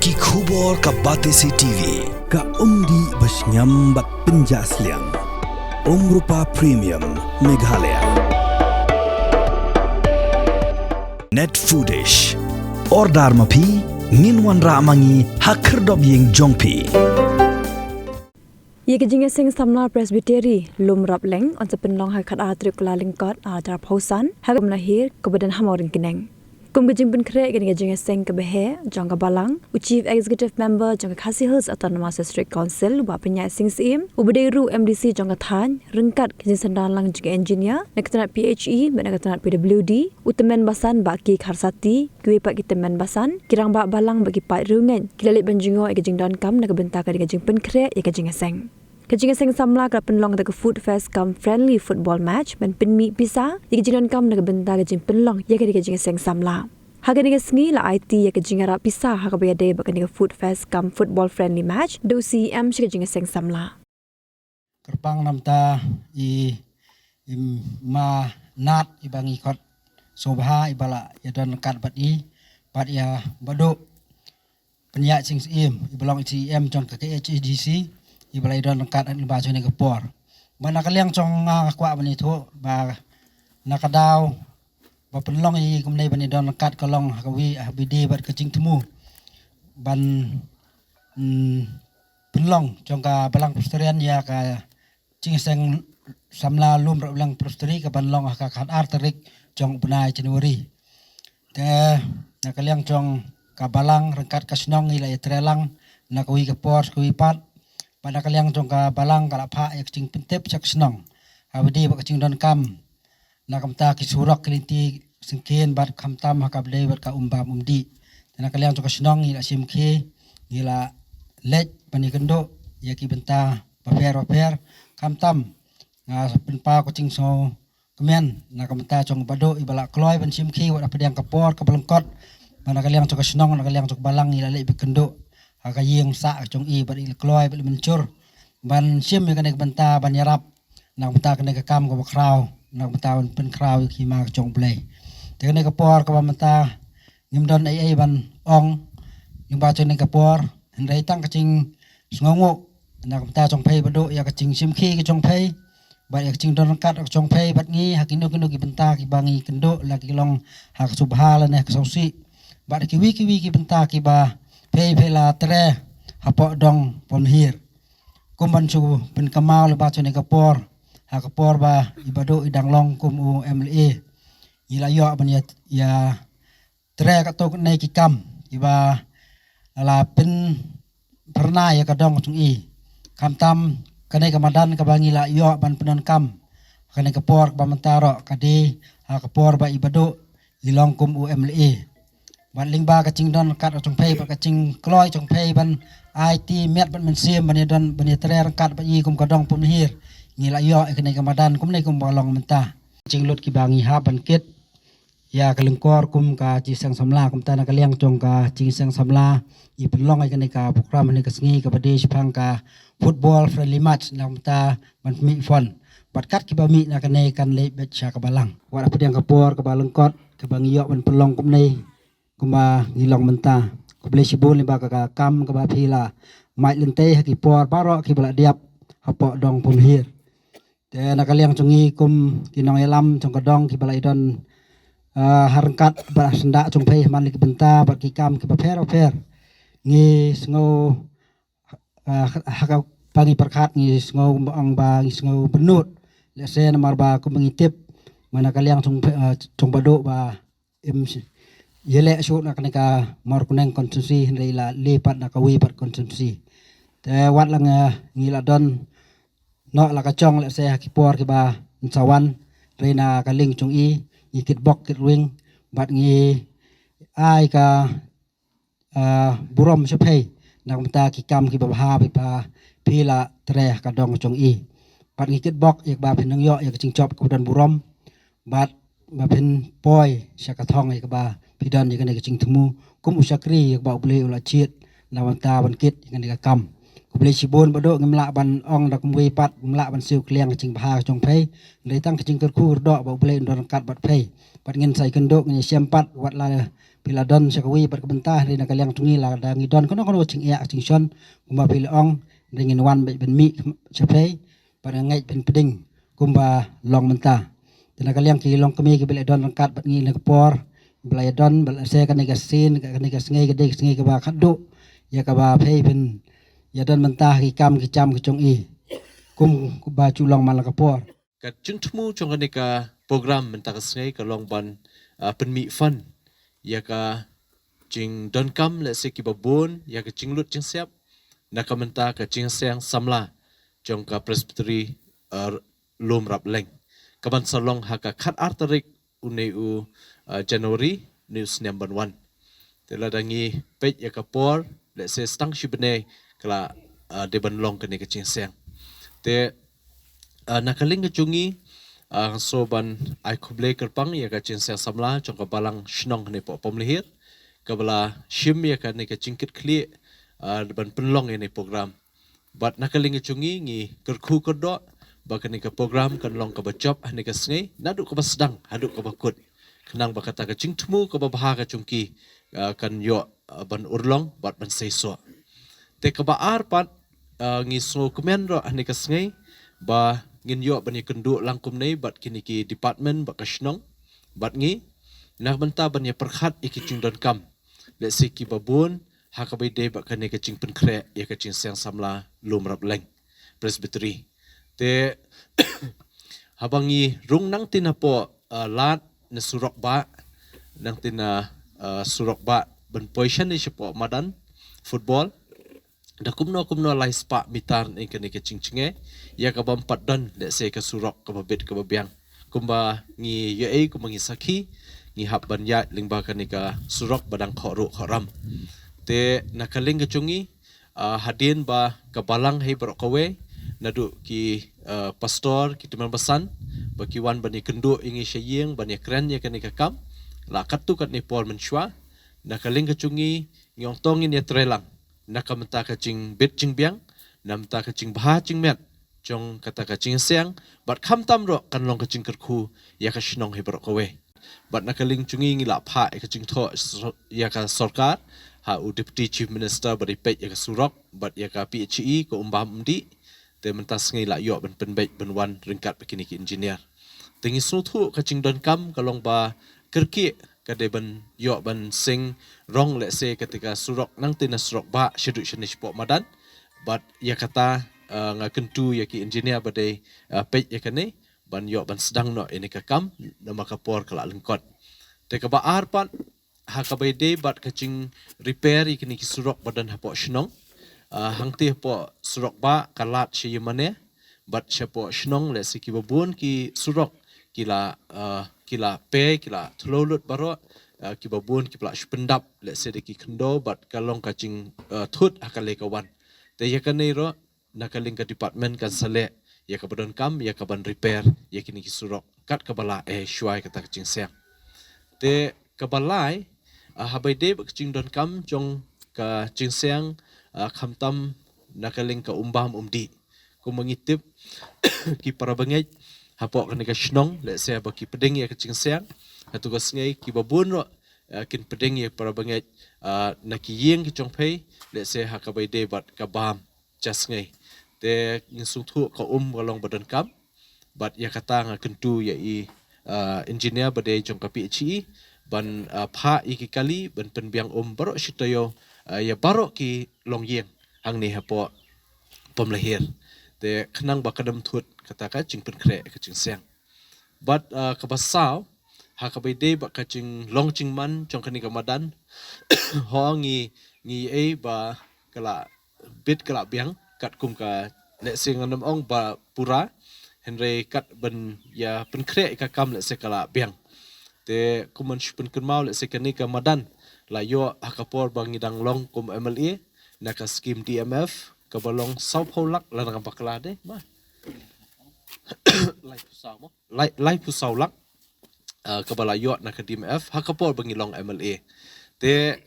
Ki khubor ka Batesi TV ka umdi basnyam bak penjaslian Rupa Premium Meghalaya Net Foodish Ordar mapi Nginwan ramangi Hakerdob ying jongpi Ye kejinga sing samla presbyteri lum rap leng on sepenlong ha khat atrik la lingkot a dar pausan ha kum lahir kebadan hamorin kineng kum kejing pen kre kejinga sing ke behe jangka balang u chief executive member jangka Khasi Hills Autonomous District Council ba penya sing sim u bederu MDC jangka than rengkat kejing sandan lang jangka engineer nektanat PHE nektanat PWD utemen basan ba ki kharsati kue pak kitemen basan kirang ba balang bagi pat rungen kilalit banjingo kejing don kam nak benta ka kejing pen kre ye kejing sing Kejinga sing samla ka penlong ta food fest kam friendly football match ben penmi pisa kejingan kam nak benta kejing penlong ya kejinga sing samla haga ni sngi la IT ya kejinga ra pisa ha ka bayade ba ka food fest kam football friendly match do CM kejinga sing samla kerpang namta ma nat ibangi kot sobha ibala ya don kat bat ya bado penyak sing im ibelong CM jong ke HDC ibalai don kat an ba chone ke por mana kaliang chong kwa bani tho ba nakadaw ba penlong i kumnai bani don kat kolong kawi BD bat kecing temu ban penlong chong ka balang prosterian ya ka cing seng samla lum balang prosteri ka banlong ka khat arterik chong bunai Januari te nakaliang chong ka balang rengkat kasnong ila trelang nakawi ke por kawi pat pada kaliang jongka balang kala pha yak cing pentep chak snong abdi bak cing don kam nakamta ki surak kelinti singken bat khamtam hakable bat ka umbam umdi tana kaliang jongka snong ila simke ila lej pani kendo yaki benta paper khamtam nga penpa ko cing so kemen nakamta jong bado ibala kloy ban simke wat apadiang kapor ka balengkot mana kaliang jongka snong kaliang jong balang ila lej bekendo aga yeng sa chong i bar il kloy bal mencur ban sim me kanek banta ban yarap nak banta kanek kam ko kraw nak banta pen kraw ki ma chong play te kanek por ko banta ngim don ai ban ong yung ba chone kapor ndai tang kaching sngongo nak banta chong phei bado ya kaching sim khi ki chong phei ba ya kaching don kat chong phei bat ngi hakino ki banta ki bangi kendo la ki long hak subha la ne sausi ba ki wi ki banta ki ba Pei la tre hapo dong pon hir kumban su pen kamau le ba chone kapor ha kapor ba ibado idang long kum u MLA ila yo ban ya tre ka tok nei ki kam iba la pen pernah ya kadong chung i kam tam kanai kamadan ka bangi la yo ban penon kam kanai kapor ba mentaro kadi ha kapor ba ibado ilong kum u MLA ban lingba kacing don kat chong phei ba kacing kloy chong phei ban IT met ban mensim ban don ban tre kat ba i kum kadong pun hir ngila yo ekne kamadan kum nei kum bolong menta cing lut ki bangi ha ban ket ya kalengkor kum ka ci sang samla kum ta na kaliang chong ka cing sang samla i penlong ekne ka program ne ka sngi ka bade phang ka football friendly match na ta ban mi fon bat kat ki ba mi na kane kan le bet cha ka balang wa apadiang ka por ka balengkot ka bangi yo ban penlong kum nei kuma ngilong menta ko ble sibul ni ba ka kam ka ba phila mai lente ki por baro ki bala diap hapo dong pum hir te nakaliang chungi kum kinong elam chong ka dong ki bala idon harangkat ba senda chung phei man ki benta ba ki kam ki ba pher ngi sngo haka pagi perkhat ngi sngo ang ba ngi sngo benut le se namar ba ku mengitip mana kaliang chung bado ba im yele shoot na kanika mar kuneng konsumsi hindai la lipat na kawi pat konsumsi te wat lang ngila don no la ka chong le se hakipor ki ba sawan reina kaling chung i ikit bok kit wing bat ngi ai ka burom sepei na mta ki kam ki ba ha pa pila tre ka dong chung i bat ngi kit bok ik ba phinang yo ik ching chop ko don burom bat ba phin poi saka thong ik ba pidan yang kena kecing temu kum usakri yang bawa boleh ulat cit lawan ta ban kit yang kena kam boleh sibun bado ngemlak ban ong dak mui pat ngemlak ban siu kliang kecing bahar chong phei ndai tang kecing kerku dok bawa boleh ndor kat bat phei pat ngin sai kendok ngin siam pat wat la pila don sakawi bar kebentah ri nakaliang tungi la da ngidon kono cing ia cing son kumba pila ong ringin wan ben mi chapai bar ngai ben peding kumba long mentah dan nakaliang ki long kemi ki bela don rangkat bat ngi nakapor bela don bela se kan negasin kan negas ngai gede ngai ka ba khadu ya ka ba phei ben ya don mentah ki kam ki cham ki chong i kum ba culong malakapor ka chungtmu chongani ka program mentak sngai ka longban penmi fun ya ka jing don kam le se ki babon ya ka jinglut jing siap na ka menta ka jing siang samla jong ka presbytery lom rap leng ka ban salong ha ka khat artarik uneu January news number 1 tela dangi pej ya ka por le se stang shibne kala de ban long ka ne ka jing siang te nakaling ke cungi so ban ai kuble kerpang ya ka chin samla jong ka balang shnong ne po pomlihir ka bala shim ya ka ne ka cingkit kli ban penlong ini program bat nakaling ke cungi ngi kerku kerdo ba ka ne ka program kan long ka bajop ne ka sngai nadu ka basdang hadu ka bakut kenang ba kata ka cingtmu ka baha ka cungki kan yo ban urlong bat ban seiso te ka ba ar pat ngi so kemen ro ne ka sngai ba ngin yo bani kenduk langkum nei bat kini ki department ba kashnong bat ngi nak benta bani perkhat iki cing don kam le siki babun ha ka bai de ba kane ka cing pen kre ya ka cing siang samla lum rap leng presbytery te habangi rung nang tina po lat na surok ba nang tina surok ba ban position ni sipo madan football da kumno lai spa mitar ni kene ke cingcinge ya ka bampat don le se ka surok ka babet ka babiang kumba ngi ye kumba ngi sakhi ngi hab ban ya lingba kane ka surok badang khoru khoram te nakaling ke cungi hadin ba ka balang hei bro kawe nadu ki pastor ki teman besan ba ki wan bani kendu ingi sheyeng bani kren ya kane ka kam la katu kat ni pol menshwa nakaling ke cungi ngiong tongin ya trelang nakamta ka cing bit cing biang namta ka cing bah cing met jong kata ka cing siang bat kham tam ro kan long ka cing kerku ya ka shnong he bro kowe bat nakaling cungi ngi la pha ka cing tho ya ka sarkar ha u deputy chief minister bari pet ya ka surok bat ya ka PHE ko umbam di te mentas ngai la yo ben penbet ben wan ringkat begini ki engineer tingi sutu ka cing don kam kalong ba kerki kade ban yo ban sing rong le se ketika surok nang tina surok ba shedu shenish po madan but ya kata nga kentu ya ki engineer bade pej ya kane ban yo ban sedang no ini ka kam na makapor kala lengkot te ka ba arpan ha ka bai de bat kacing repair ikini ki surok badan hapo shnong hangti po surok ba kalat she yemane bat shepo shnong le se ki babun ki surok kila pe kila tlolut baro ki babun ki pla spendap le sedeki kendo bat kalong kacing thut akale kawan te yakane ro nakaling ka department kan sale ya ka badan kam ya ka ban repair ya kini ki surok kat ka bala shwai kata kacing siang te ka balai habai de kacing don kam jong ka cing siang khamtam nakaling ka umbam umdi ku mengitip ki para bangai hapok kan ka shnong le se ba ki pedeng ya kacing siang hatu ka sngai ki babun ro kin pedeng ya para bangai na ki yeng ki chong phei le se ha ka bai de bat ka bam jas ngai te ngin sung thu ka galong badan kam bat ya kata nga kentu ya i engineer bade jong ka PHE ban pha i ki kali ban penbiang baro shitoyo ya baro ki long yeng hang ni hapo pemlahir te khnang ba kadam thut kata ka ching pen kre ka ching siang but ka basaw ha ka bai de ba ka ching long ching man chong kani ka madan ho ngi ba kala bit kala biang kat kum ka le sing anam ong ba pura henry kat ban ya pen kre ka kam le se kala biang te kuman pen kenmau le se kani ka madan la yo hakapor bang idang long kum MLA na ka scheme DMF ka balong South Holak la ngam bakla de ma lai pusau lak ka bala yo na ka DMF hakapor bang ilong MLA te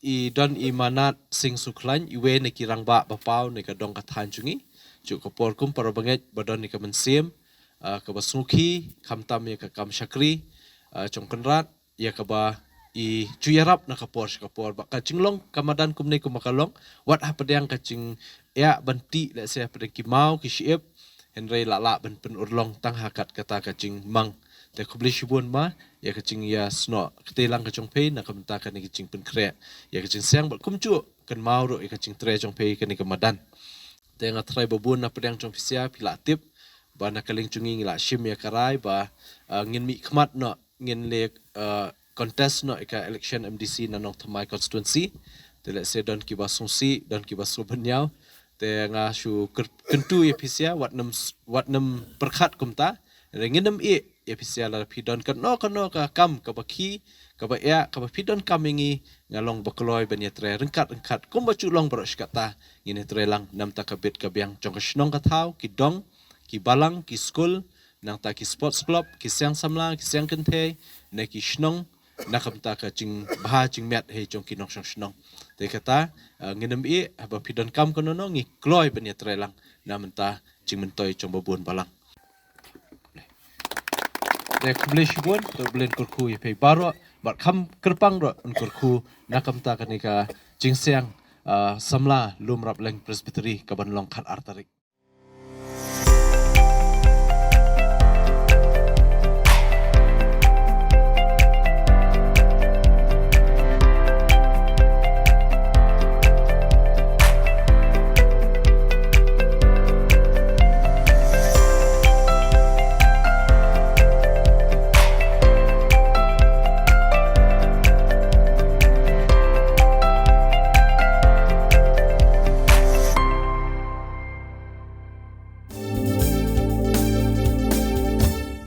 i don i manat sing suklan iwe ne kirang ba bapau ne ka dong ka than chungi chu kapor kum para banget badon ni ka mensim ka basuki khamtam ya ka kam shakri chongkanrat ya ka ba i cuyarap na kapor ba kacing kamadan kumne kumakalong wat apa yang kacing ya banti la se pada ki mau ki shiep henry la ban pen urlong tang hakat kata kacing mang te kubli shibun ma ya kacing ya sno ketelang kacong pe na kamta kan ni kacing pen kre ya kacing siang ba kumcu kan mau ro kacing tre jong pe kan ni kamadan te nga trai babun na pedang jong pisia pilatip ba na kaling cungi la shim ya karai ba ngin mi khmat no ngin le contest no ika election MDC na nong thamai constituency te le se don ki ba sungsi don ki ba sobanyau te nga shu kentu ye pisia wat nam perkhat kumta ngin nam e ye pisia la pi don kan no ka kam ka baki ka ba ya ka ba pi don kam ingi ngalong bakloi ben ye tre rengkat kum ba chu long brosh kata ngin tre lang nam ta kabit ka biang jong ka shnong ka thau ki dong ki balang ki school nang ta ki sports club ki siang samla ki siang kente na ki shnong nakam ta ka ching baha ching met he jong ki nong shnong te kata nginem e ba pidon kam kono no ngi kloi ben ye trelang nam ta ching mentoi chong babun balang te kublish bun to blen kurku ye pe baro bar kham kerpang ro un kurku nakam ta ka ni ka ching siang samla lumrap leng presbytery ka ban long khat artarik